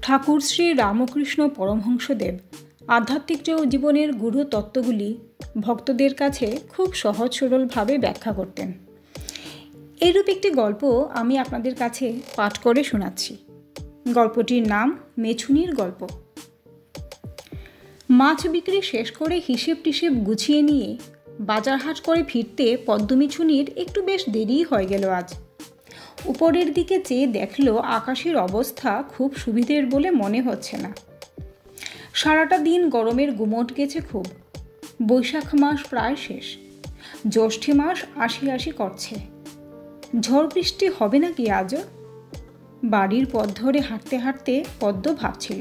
ঠাকুর শ্রী রামকৃষ্ণ পরমহংসদেব আধ্যাত্মিক জীবনের গূঢ় তত্ত্বগুলি ভক্তদের কাছে খুব সহজ সরলভাবে ব্যাখ্যা করতেন। এইরূপ একটি গল্প আমি আপনাদের কাছে পাঠ করে শোনাচ্ছি। গল্পটির নাম মেছুনির গল্প। মাছ বিক্রি শেষ করে হিসেব টিসেব গুছিয়ে নিয়ে বাজার হাট করে ফিরতে পদ্মমিছুনির একটু বেশ দেরিই হয়ে গেল আজ। উপরের দিকে চেয়ে দেখল আকাশের অবস্থা খুব সুবিধের বলে মনে হচ্ছে না। সারাটা দিন গরমের গুমট গেছে খুব। বৈশাখ মাস প্রায় শেষ, জ্যৈষ্ঠী মাস আসি আসি করছে। ঝড় বৃষ্টি হবে নাকি আজও? বাড়ির পথ ধরে হাঁটতে হাঁটতে পদ্ম ভাবছিল,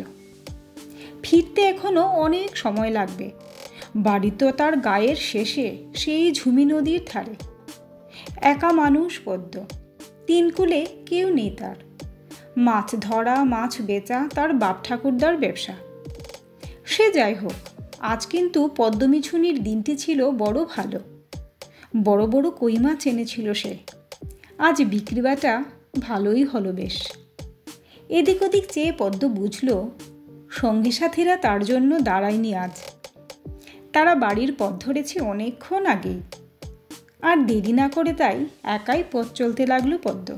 ফিরতে এখনো অনেক সময় লাগবে। বাড়ি তো তার গায়ের শেষে, সেই ঝুমি নদীর ধারে। একা মানুষ পদ্ম, তিন কুলে কেউ নেই তার। মাছ ধরা মাছ বেচা তার বাপ ঠাকুরদার ব্যবসা। সে যাই হোক, আজ কিন্তু পদ্মমিছুনির দিনটি ছিল বড় ভালো। বড় বড় কই মাছ এনেছিল সে। আজ বিক্রিবাটা ভালোই হলো বেশ। এদিক ওদিক চেয়ে পদ্ম বুঝল সঙ্গী সাথীরা তার জন্য দাঁড়ায়নি আজ। তারা বাড়ির পথ ধরেছে অনেকক্ষণ আগেই। আর দেরি না করে তাই একাই পথ চলতে লাগলো পদ্ম।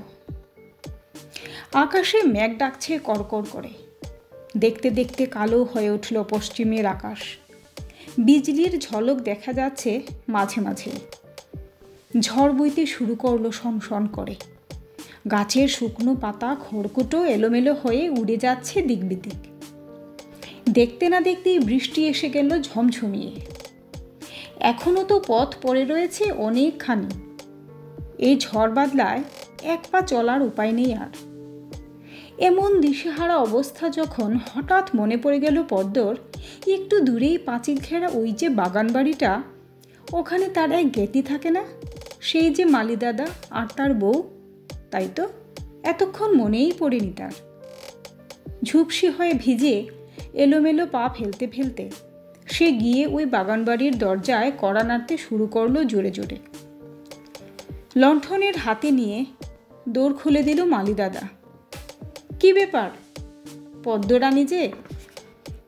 আকাশে মেঘ ডাকছে কড়কড় করে। দেখতে দেখতে কালো হয়ে উঠল পশ্চিমের আকাশ। বিজলির ঝলক দেখা যাচ্ছে মাঝে মাঝেই। ঝড় বইতে শুরু করলো সনসন করে। গাছের শুকনো পাতা খড়কুটো এলোমেলো হয়ে উড়ে যাচ্ছে দিক বিদিক। দেখতে না দেখতেই বৃষ্টি এসে গেল ঝমঝমিয়ে। এখনও তো পথ পড়ে রয়েছে অনেকখানি। এই ঝড় বাদলায় এক পা চলার উপায় নেই আর। এমন দিশেহারা অবস্থা যখন হঠাৎ মনে পড়ে গেল পদ্মর, একটু দূরেই পাঁচিল ঘেরা ওই যে বাগান বাড়িটা, ওখানে তার এক জ্ঞাতি থাকে না, সেই যে মালিদাদা আর তার বউ। তাই তো এতক্ষণ মনেই পড়েনি তার। ঝুপসি হয়ে ভিজে এলোমেলো পা ফেলতে ফেলতে সে গিয়ে ওই বাগানবাড়ির দরজায় কড়া নাড়তে শুরু করলো জোরে জোরে। লণ্ঠনের হাতে নিয়ে দৌড় খুলে দিল মালিদাদা। কি ব্যাপার পদ্মরানী যে,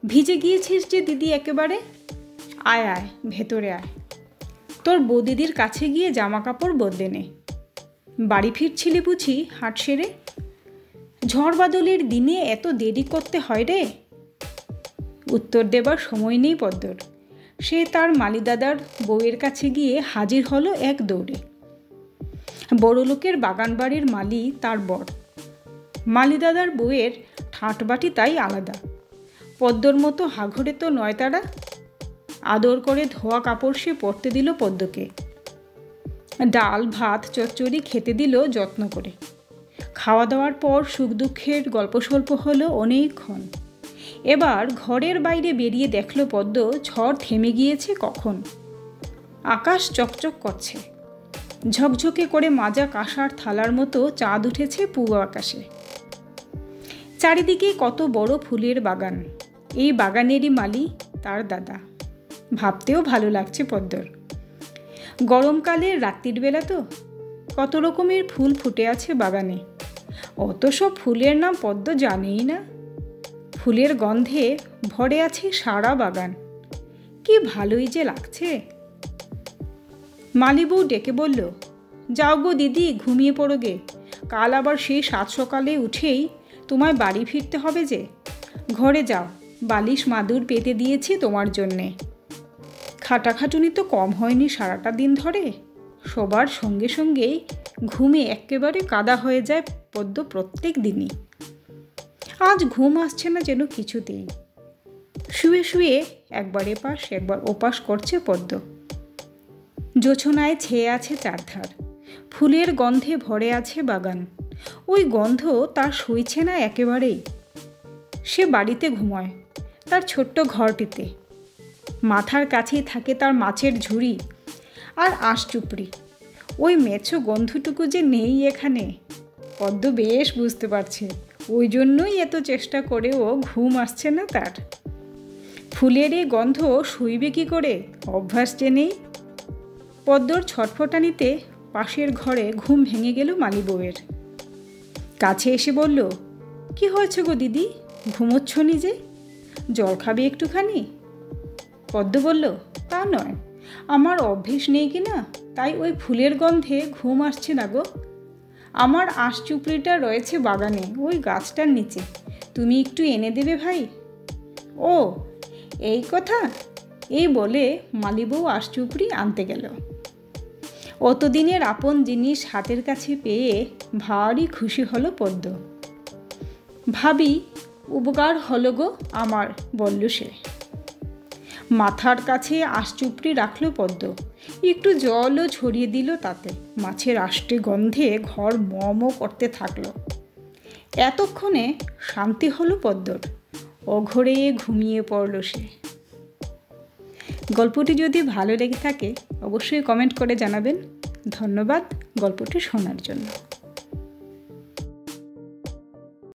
ভিজে গিয়েছিস যে দিদি একেবারে? আয় আয় ভেতরে আয়, তোর বৌদিদির কাছে গিয়ে জামা কাপড় বদলে নে। বাড়ি ফিরছিলি বুঝি হাট সেরে? ঝড় বাদলের দিনে এত দেরি করতে হয় রে? উত্তর দেবার সময় নেই পদ্মর। সে তার মালিদাদার বউয়ের কাছে গিয়ে হাজির হলো এক দৌড়ে। বড়লোকের বাগান বাড়ির মালি তার বর। মালিদাদার বউয়ের ঠাঁটবাটি তাই আলাদা। পদ্মর মতো হাঘরে তো নয় তারা। আদর করে ধোয়া কাপড় সে পরতে দিল পদ্মকে। ডাল ভাত চচ্চড়ি খেতে দিল যত্ন করে। খাওয়া দাওয়ার পর সুখ দুঃখের গল্প স্বল্প হলো অনেকক্ষণ। এবার ঘরের বাইরে বেরিয়ে দেখল পদ্ম ঝড় থেমে গিয়েছে কখন। আকাশ চকচক করছে। ঝকঝকে করে মাজা কাঁসার থালার মতো চাঁদ উঠেছে পূব আকাশে। চারিদিকে কত বড় ফুলের বাগান। এই বাগানেরই মালি তার দাদা। ভাবতেও ভালো লাগছে পদ্মর। গরমকালের রাত্রির বেলা তো কত রকমের ফুল ফুটে আছে বাগানে। অত সব ফুলের নাম পদ্ম জানেই না। ফুলের গন্ধে ভরে আছে সারা বাগান। কি ভালোই যে লাগছে। মালি বউ ডেকে বলল, যাও গো দিদি, ঘুমিয়ে পড়ো গে। কাল আবার সেই সাত সকালে উঠেই তোমায় বাড়ি ফিরতে হবে যে। ঘরে যাও, বালিশ মাদুর পেতে দিয়েছি তোমার জন্যে। খাটাখাটুনি তো কম হয়নি সারাটা দিন ধরে। সবার সঙ্গে সঙ্গেই ঘুমে একেবারে কাদা হয়ে যায় পদ্ম প্রত্যেক দিনই। আজ ঘুম আসছে না যেন কিছুতেই। শুয়ে শুয়ে একবার এপাশ একবার ওপাশ করছে পদ্ম। জোছনায় ছেয়ে আছে চারধার। ফুলের গন্ধে ভরে আছে বাগান। ওই গন্ধ তার সইছে না একেবারেই। সে বাড়িতে ঘুমায়, তার ছোট্ট ঘরটিতে। মাথার কাছেই থাকে তার মাছের ঝুড়ি আর আঁশচুপড়ি। ওই মেছো গন্ধটুকু যে নেই এখানে, পদ্ম বেশ বুঝতে পারছে। ওই জন্যই এত চেষ্টা করেও ঘুম আসছে না তার। ফুলের এই গন্ধ শুইবে কি করে, অভ্যাস যে নেই। পদ্মর ছটফটানিতে পাশের ঘরে ঘুম ভেঙে গেল মালি বউয়ের। কাছে এসে বলল, কি হয়েছে গো দিদি, ঘুমোচ্ছ নিজে, জল খাবে একটুখানি? পদ্ম বলল, তা নয়, আমার অভ্যেস নেই কি না, তাই ওই ফুলের গন্ধে ঘুম আসছে না গো। আমার আঁশচুপড়িটা রয়েছে বাগানে, ওই গাছটার নিচে, তুমি একটু এনে দেবে ভাই? ও এই কথা, এই বলে মালিবউ আঁশচুপড়ি আনতে গেল। অতদিনের আপন জিনিস হাতের কাছে পেয়ে ভারী খুশি হলো পদ্ম। ভাবি, উপকার হলো গো আমার, বলল সে। মাথার কাছে আঁশচুপড়ি রাখল পদ্ম, একটু জলও ছড়িয়ে দিল তাতে। মাছের আষ্টে গন্ধে ঘর ম ম করতে থাকলো। এতক্ষণে শান্তি হলো পদ্মর, অঘরে ঘুমিয়ে পড়ল সে। গল্পটি যদি ভালো লেগে থাকে অবশ্যই কমেন্ট করে জানাবেন। ধন্যবাদ গল্পটি শোনার জন্য।